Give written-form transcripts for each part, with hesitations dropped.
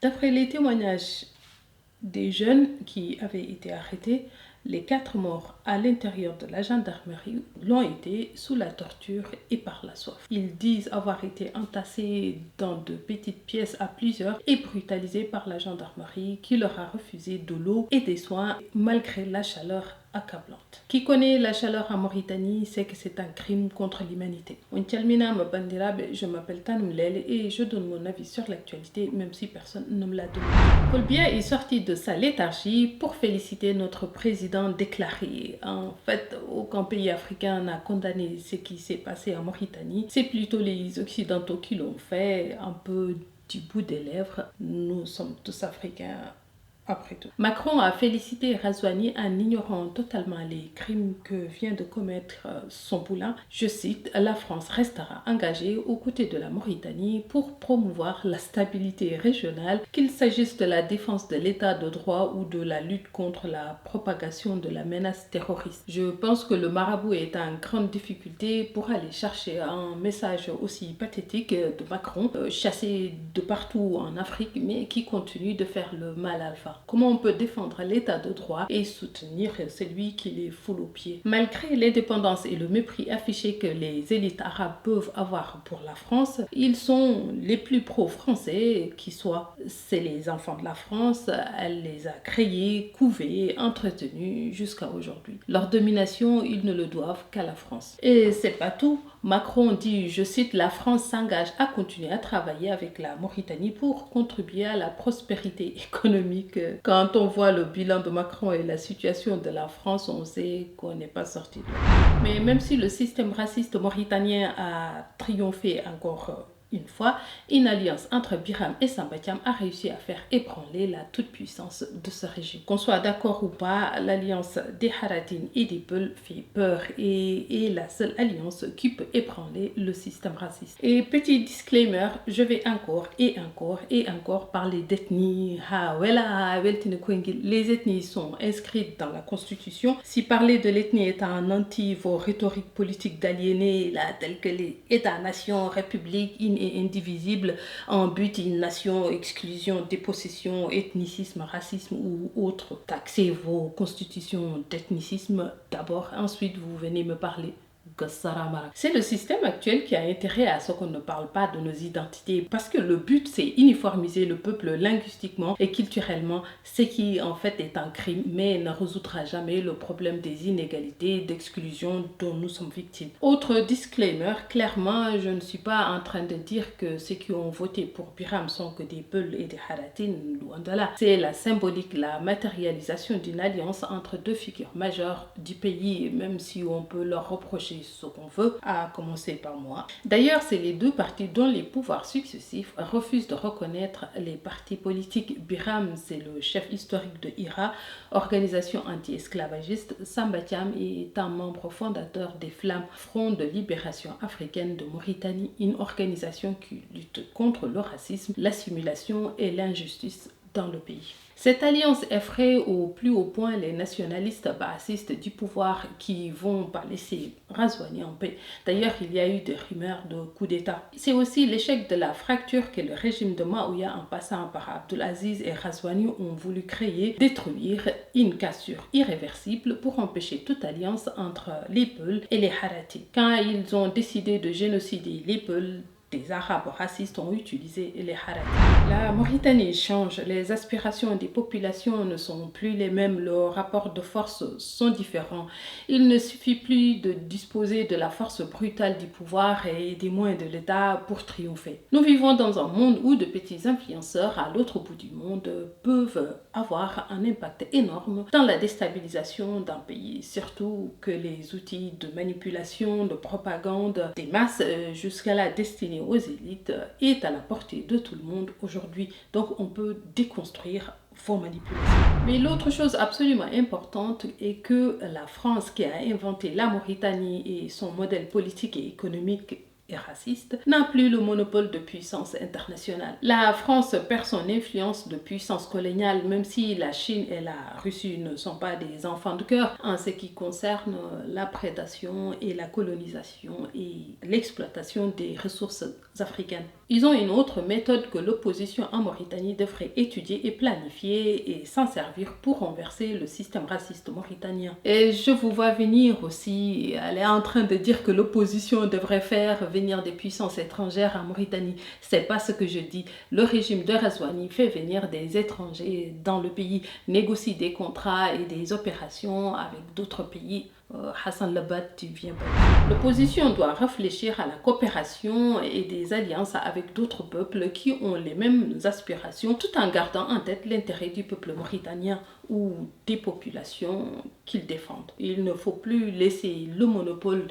D'après les témoignages des jeunes qui avaient été arrêtés, les 4 morts à l'intérieur de la gendarmerie l'ont été sous la torture et par la soif. Ils disent avoir été entassés dans de petites pièces à plusieurs et brutalisés par la gendarmerie qui leur a refusé de l'eau et des soins malgré la chaleur accablante. Qui connaît la chaleur en Mauritanie sait que c'est un crime contre l'humanité. Je m'appelle Tanoum Lel et je donne mon avis sur l'actualité même si personne ne me l'a demandé. Paul Biya est sorti de sa léthargie pour féliciter notre président déclaré. En fait, aucun pays africain n'a condamné ce qui s'est passé en Mauritanie. C'est plutôt les Occidentaux qui l'ont fait, un peu du bout des lèvres. Nous sommes tous africains. Après tout. Macron a félicité Razouani en ignorant totalement les crimes que vient de commettre son poulain. Je cite, la France restera engagée aux côtés de la Mauritanie pour promouvoir la stabilité régionale, qu'il s'agisse de la défense de l'état de droit ou de la lutte contre la propagation de la menace terroriste. Je pense que le marabout est en grande difficulté pour aller chercher un message aussi pathétique de Macron, chassé de partout en Afrique, mais qui continue de faire le mal alpha. Comment on peut défendre l'état de droit et soutenir celui qui les foule aux pieds? Malgré l'indépendance et le mépris affiché que les élites arabes peuvent avoir pour la France, ils sont les plus pro-français qui soient. C'est les enfants de la France, elle les a créés, couvés, entretenus jusqu'à aujourd'hui. Leur domination, ils ne le doivent qu'à la France. Et c'est pas tout. Macron dit, je cite, la France s'engage à continuer à travailler avec la Mauritanie pour contribuer à la prospérité économique. Quand on voit le bilan de Macron et la situation de la France, on sait qu'on n'est pas sorti de là. Mais même si le système raciste mauritanien a triomphé encore une fois, une alliance entre Biram et Sambatiam a réussi à faire ébranler la toute-puissance de ce régime. Qu'on soit d'accord ou pas, l'alliance des Haratines et des Peuls fait peur et est la seule alliance qui peut ébranler le système raciste. Et petit disclaimer, je vais encore parler d'ethnie. Les ethnies sont inscrites dans la Constitution. Si parler de l'ethnie est un anti vos rhétoriques politiques d'aliénés, telles que les États-nations, républiques, et indivisible, en but d'une nation, exclusion, dépossession, ethnicisme, racisme ou autre. Taxez vos constitutions d'ethnicisme d'abord, ensuite vous venez me parler. C'est le système actuel qui a intérêt à ce qu'on ne parle pas de nos identités parce que le but c'est uniformiser le peuple linguistiquement et culturellement, ce qui en fait est un crime mais ne résoudra jamais le problème des inégalités, d'exclusion dont nous sommes victimes. Autre disclaimer, clairement je ne suis pas en train de dire que ceux qui ont voté pour Biram sont que des Peuls et des Haratines, loin de là. C'est la symbolique, la matérialisation d'une alliance entre deux figures majeures du pays, même si on peut leur reprocher ce qu'on veut, à commencer par moi. D'ailleurs, c'est les deux partis dont les pouvoirs successifs refusent de reconnaître les partis politiques. Biram, c'est le chef historique de IRA, organisation anti-esclavagiste. Sambatiam est un membre fondateur des Flammes, Front de libération africaine de Mauritanie, une organisation qui lutte contre le racisme, l'assimilation et l'injustice dans le pays. Cette alliance effraie au plus haut point les nationalistes bassistes du pouvoir qui vont pas laisser Razouani en paix. D'ailleurs, il y a eu des rumeurs de coup d'État. C'est aussi l'échec de la fracture que le régime de Maouya, en passant par Abdelaziz et Razouani, ont voulu créer, détruire une cassure irréversible pour empêcher toute alliance entre les Peuls et les Haratis. Quand ils ont décidé de génocider les Peuls, des Arabes racistes ont utilisé les Haratis. La Mauritanie change, les aspirations des populations ne sont plus les mêmes, leurs rapports de force sont différents. Il ne suffit plus de disposer de la force brutale du pouvoir et des moyens de l'État pour triompher. Nous vivons dans un monde où de petits influenceurs à l'autre bout du monde peuvent avoir un impact énorme dans la déstabilisation d'un pays, surtout que les outils de manipulation, de propagande des masses jusqu'à la destinée aux élites est à la portée de tout le monde aujourd'hui. Donc on peut déconstruire vos manipulations. Mais l'autre chose absolument importante est que la France, qui a inventé la Mauritanie et son modèle politique et économique et raciste, n'a plus le monopole de puissance internationale. La France perd son influence de puissance coloniale, même si la Chine et la Russie ne sont pas des enfants de cœur en ce qui concerne la prédation et la colonisation et l'exploitation des ressources africaines. Ils ont une autre méthode que l'opposition en Mauritanie devrait étudier et planifier et s'en servir pour renverser le système raciste mauritanien. Et je vous vois venir aussi, elle est en train de dire que l'opposition devrait faire venir des puissances étrangères en Mauritanie. C'est pas ce que je dis. Le régime de Razouani fait venir des étrangers dans le pays, négocie des contrats et des opérations avec d'autres pays. Hassan Labat, tu viens pas. L'opposition doit réfléchir à la coopération et des alliances avec d'autres peuples qui ont les mêmes aspirations, tout en gardant en tête l'intérêt du peuple mauritanien ou des populations qu'ils défendent. Il ne faut plus laisser le monopole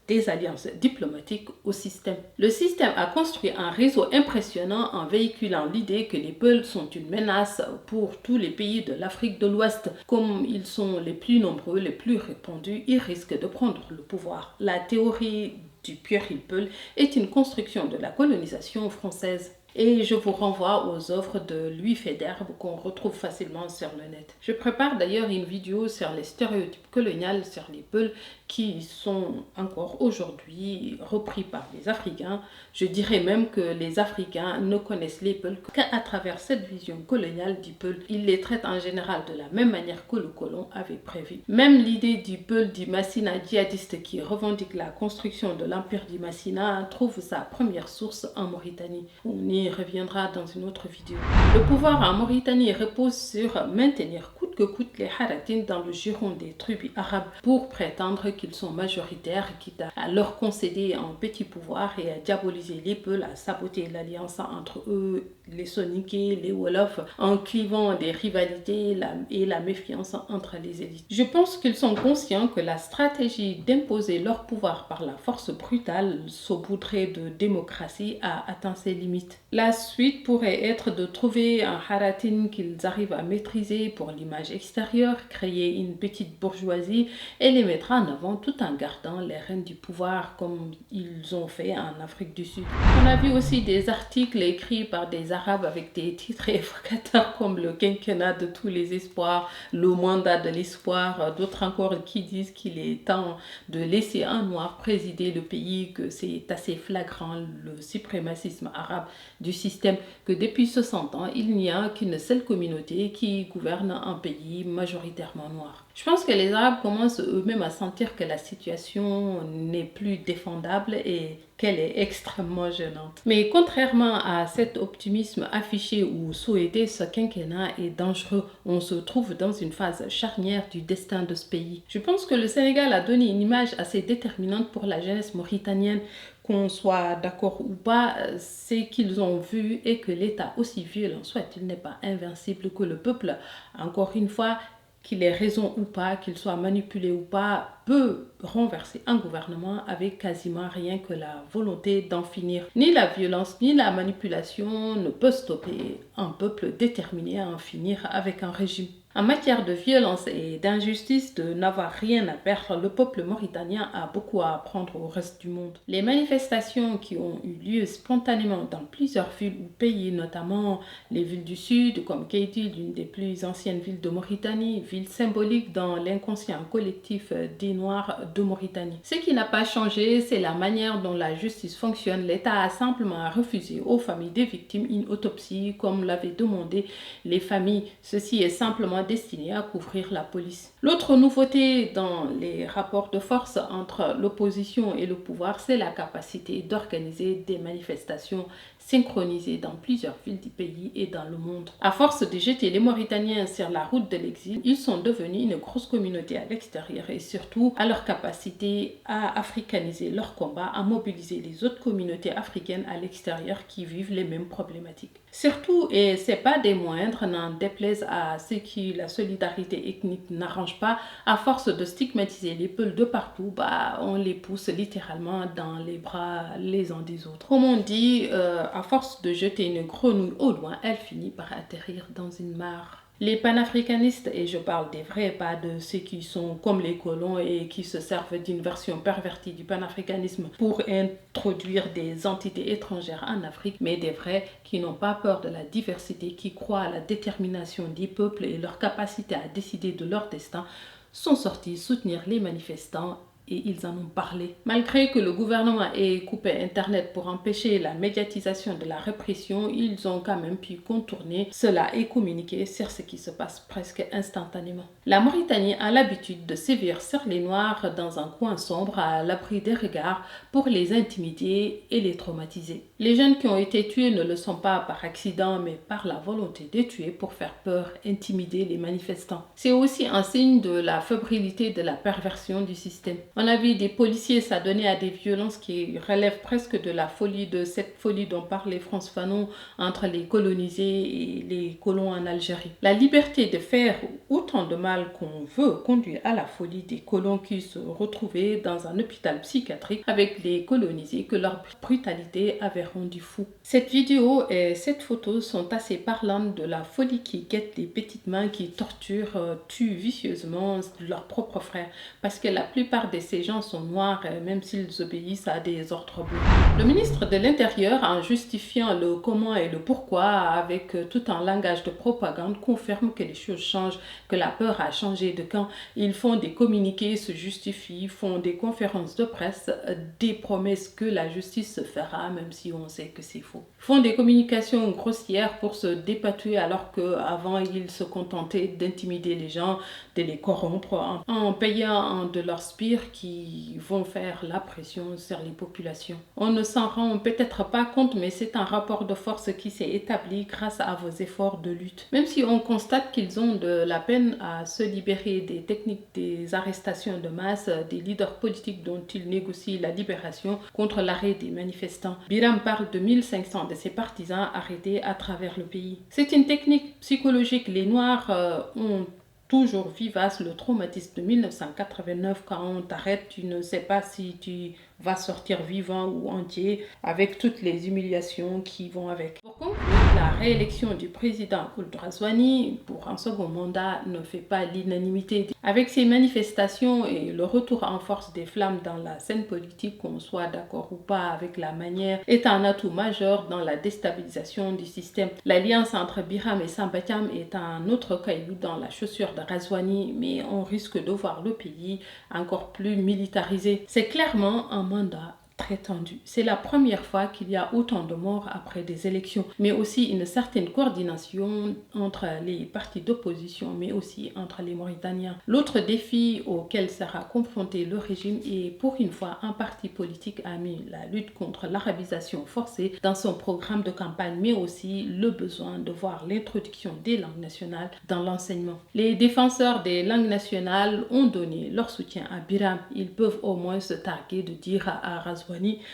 des alliances diplomatiques au système. Le système a construit un réseau impressionnant en véhiculant l'idée que les Peuls sont une menace pour tous les pays de l'Afrique de l'Ouest. Comme ils sont les plus nombreux, les plus répandus, ils risquent de prendre le pouvoir. La théorie du puéril Peul est une construction de la colonisation française. Et je vous renvoie aux œuvres de Louis Faidherbe qu'on retrouve facilement sur le net. Je prépare d'ailleurs une vidéo sur les stéréotypes coloniaux sur les Peuls qui sont encore aujourd'hui repris par les Africains. Je dirais même que les Africains ne connaissent les Peuls qu'à travers cette vision coloniale du Peul. Ils les traitent en général de la même manière que le colon avait prévu. Même l'idée du Peul du Massina djihadiste qui revendique la construction de l'empire du Massina trouve sa première source en Mauritanie. On y reviendra dans une autre vidéo. Le pouvoir en Mauritanie repose sur maintenir coûte que coûte les Haratines dans le giron des tribus arabes pour prétendre qu'ils sont majoritaires, quitte à leur concéder un petit pouvoir et à diaboliser les Peuls, à saboter l'alliance entre eux, les Soninké, les Wolofs, en clivant des rivalités et la méfiance entre les élites. Je pense qu'ils sont conscients que la stratégie d'imposer leur pouvoir par la force brutale, saupoudrée de démocratie, a atteint ses limites. La suite pourrait être de trouver un Haratin qu'ils arrivent à maîtriser pour l'image extérieure, créer une petite bourgeoisie et les mettre en avant tout en gardant les rênes du pouvoir comme ils ont fait en Afrique du Sud. On a vu aussi des articles écrits par des Arabes avec des titres évocateurs comme le quinquennat de tous les espoirs, le mandat de l'espoir, d'autres encore qui disent qu'il est temps de laisser un noir présider le pays, que c'est assez flagrant le suprémacisme arabe du système, que depuis 60 ans, il n'y a qu'une seule communauté qui gouverne un pays majoritairement noir. Je pense que les Arabes commencent eux-mêmes à sentir que la situation n'est plus défendable et qu'elle est extrêmement gênante. Mais contrairement à cet optimisme affiché ou souhaité, ce quinquennat est dangereux. On se trouve dans une phase charnière du destin de ce pays. Je pense que le Sénégal a donné une image assez déterminante pour la jeunesse mauritanienne. Qu'on soit d'accord ou pas, c'est qu'ils ont vu et que l'État, aussi violent soit-il, n'est pas invincible, que le peuple, encore une fois, qu'il ait raison ou pas, qu'il soit manipulé ou pas, peut renverser un gouvernement avec quasiment rien que la volonté d'en finir. Ni la violence ni la manipulation ne peuvent stopper un peuple déterminé à en finir avec un régime. En matière de violence et d'injustice, de n'avoir rien à perdre, le peuple mauritanien a beaucoup à apprendre au reste du monde. Les manifestations qui ont eu lieu spontanément dans plusieurs villes ou pays, notamment les villes du sud comme Keiti, l'une des plus anciennes villes de Mauritanie, ville symbolique dans l'inconscient collectif des Noirs de Mauritanie. Ce qui n'a pas changé, c'est la manière dont la justice fonctionne. L'État a simplement refusé aux familles des victimes une autopsie comme l'avaient demandé les familles. Ceci est simplement destiné à couvrir la police. L'autre nouveauté dans les rapports de force entre l'opposition et le pouvoir, c'est la capacité d'organiser des manifestations synchronisées dans plusieurs villes du pays et dans le monde. À force de jeter les Mauritaniens sur la route de l'exil, ils sont devenus une grosse communauté à l'extérieur et surtout à leur capacité à africaniser leur combat, à mobiliser les autres communautés africaines à l'extérieur qui vivent les mêmes problématiques. Surtout, et c'est pas des moindres, n'en déplaise à ceux qui la solidarité ethnique n'arrange pas, à force de stigmatiser les Peuls de partout, on les pousse littéralement dans les bras les uns des autres. Comme on dit, à force de jeter une grenouille au loin, elle finit par atterrir dans une mare. Les panafricanistes, et je parle des vrais, pas de ceux qui sont comme les colons et qui se servent d'une version pervertie du panafricanisme pour introduire des entités étrangères en Afrique, mais des vrais qui n'ont pas peur de la diversité, qui croient à la détermination des peuples et leur capacité à décider de leur destin, sont sortis soutenir les manifestants et ils en ont parlé. Malgré que le gouvernement ait coupé Internet pour empêcher la médiatisation de la répression, ils ont quand même pu contourner cela et communiquer sur ce qui se passe presque instantanément. La Mauritanie a l'habitude de sévir sur les Noirs dans un coin sombre à l'abri des regards pour les intimider et les traumatiser. Les jeunes qui ont été tués ne le sont pas par accident mais par la volonté de tuer pour faire peur, intimider les manifestants. C'est aussi un signe de la fébrilité de la perversion du système. On a vu des policiers s'adonner à des violences qui relèvent presque de la folie, de cette folie dont parlait France Fanon entre les colonisés et les colons en Algérie. La liberté de faire autant de mal qu'on veut conduit à la folie des colons qui se retrouvaient dans un hôpital psychiatrique avec les colonisés que leur brutalité avait rendu fous. Cette vidéo et cette photo sont assez parlantes de la folie qui guette les petites mains qui torturent, tuent vicieusement leurs propres frères, parce que la plupart de ces gens sont noirs, même s'ils obéissent à des ordres blancs. Le ministre de l'Intérieur, en justifiant le comment et le pourquoi avec tout un langage de propagande, confirme que les choses changent, que la peur a changé de camp. Ils font des communiqués, se justifient, font des conférences de presse, des promesses que la justice se fera, même si on sait que c'est faux. Font des communications grossières pour se dépatouiller alors qu'avant ils se contentaient d'intimider les gens, de les corrompre en payant de leurs sbires qui vont faire la pression sur les populations. On ne s'en rend peut-être pas compte, mais c'est un rapport de force qui s'est établi grâce à vos efforts de lutte. Même si on constate qu'ils ont de la peine à se libérer des techniques des arrestations de masse, des leaders politiques dont ils négocient la libération contre l'arrêt des manifestants. Biram parle de 1500 de ses partisans arrêtés à travers le pays. C'est une technique psychologique. Les Noirs ont toujours vivace le traumatisme de 1989. Quand on t'arrête, tu ne sais pas si tu vas sortir vivant ou entier avec toutes les humiliations qui vont avec. Pour conclure, la réélection du président Ould Ghazouani pour un second mandat ne fait pas l'unanimité. Avec ces manifestations et le retour en force des flammes dans la scène politique, qu'on soit d'accord ou pas avec la manière, est un atout majeur dans la déstabilisation du système. L'alliance entre Biram et Sambatiam est un autre caillou dans la chaussure de Ghazouani, mais on risque de voir le pays encore plus militarisé. C'est clairement un mandat très tendu. C'est la première fois qu'il y a autant de morts après des élections, mais aussi une certaine coordination entre les partis d'opposition, mais aussi entre les Mauritaniens. L'autre défi auquel sera confronté le régime est, pour une fois, un parti politique a mis la lutte contre l'arabisation forcée dans son programme de campagne, mais aussi le besoin de voir l'introduction des langues nationales dans l'enseignement. Les défenseurs des langues nationales ont donné leur soutien à Biram. Ils peuvent au moins se targuer de dire à Ghazouani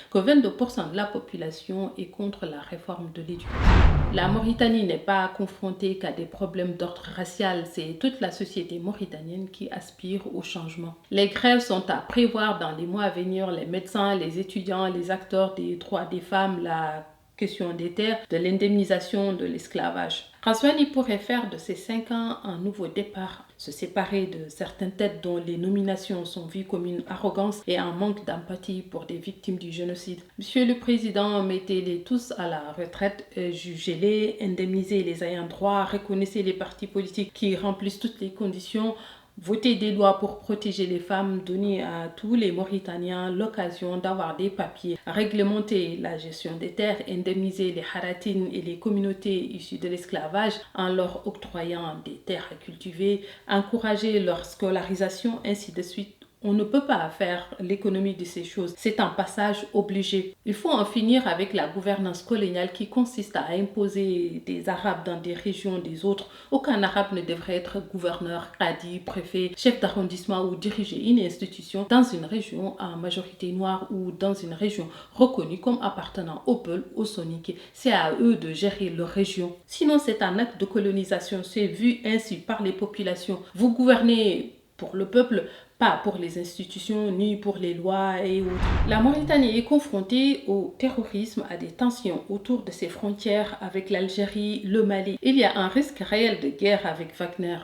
que 22% de la population est contre la réforme de l'éducation. La Mauritanie n'est pas confrontée qu'à des problèmes d'ordre racial, c'est toute la société mauritanienne qui aspire au changement. Les grèves sont à prévoir dans les mois à venir. Les médecins, les étudiants, les acteurs des droits des femmes, la question des terres, de l'indemnisation de l'esclavage. Ghazouani pourrait faire de ces 5 ans un nouveau départ, se séparer de certaines têtes dont les nominations sont vues comme une arrogance et un manque d'empathie pour des victimes du génocide. Monsieur le Président, mettez-les tous à la retraite, jugez-les, indemnisez les ayants droit, reconnaissez les partis politiques qui remplissent toutes les conditions, voter des lois pour protéger les femmes, donner à tous les Mauritaniens l'occasion d'avoir des papiers, réglementer la gestion des terres, indemniser les haratines et les communautés issues de l'esclavage en leur octroyant des terres à cultiver, encourager leur scolarisation, ainsi de suite. On ne peut pas faire l'économie de ces choses. C'est un passage obligé. Il faut en finir avec la gouvernance coloniale qui consiste à imposer des Arabes dans des régions des autres. Aucun Arabe ne devrait être gouverneur, qadi, préfet, chef d'arrondissement ou diriger une institution dans une région à majorité noire ou dans une région reconnue comme appartenant au Peul, au Soninké. C'est à eux de gérer leur région. Sinon, c'est un acte de colonisation. C'est vu ainsi par les populations. Vous gouvernez pour le peuple, pas pour les institutions ni pour les lois et autres. La Mauritanie est confrontée au terrorisme, à des tensions autour de ses frontières avec l'Algérie, le Mali. Il y a un risque réel de guerre avec Wagner.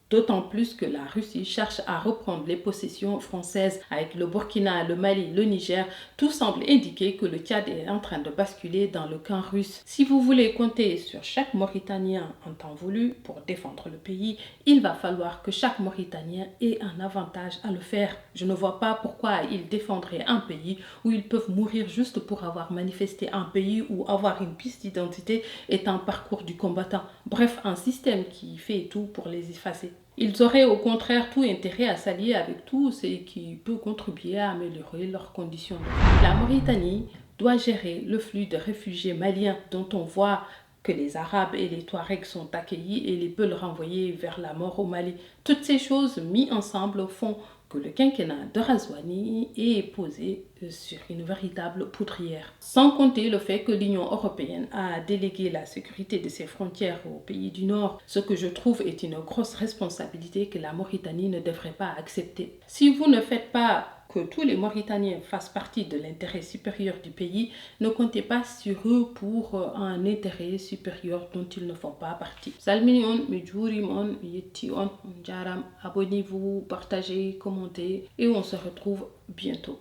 D'autant plus que la Russie cherche à reprendre les possessions françaises avec le Burkina, le Mali, le Niger. Tout semble indiquer que le Tchad est en train de basculer dans le camp russe. Si vous voulez compter sur chaque Mauritanien en temps voulu pour défendre le pays, il va falloir que chaque Mauritanien ait un avantage à le faire. Je ne vois pas pourquoi ils défendraient un pays où ils peuvent mourir juste pour avoir manifesté, un pays où avoir une pièce d'identité est un parcours du combattant. Bref, un système qui fait tout pour les effacer. Ils auraient au contraire tout intérêt à s'allier avec tout ce qui peut contribuer à améliorer leurs conditions de vie. La Mauritanie doit gérer le flux de réfugiés maliens dont on voit que les Arabes et les Touaregs sont accueillis et les veulent renvoyer vers la mort au Mali. Toutes ces choses mises ensemble font que le quinquennat de Razouani est posé sur une véritable poudrière. Sans compter le fait que l'Union européenne a délégué la sécurité de ses frontières aux pays du Nord, ce que je trouve est une grosse responsabilité que la Mauritanie ne devrait pas accepter. Si vous ne faites pas que tous les Mauritaniens fassent partie de l'intérêt supérieur du pays, ne comptez pas sur eux pour un intérêt supérieur dont ils ne font pas partie. Salmini on, mi juuri on, mi yetti on, jaram, abonnez-vous, partagez, commentez et on se retrouve bientôt.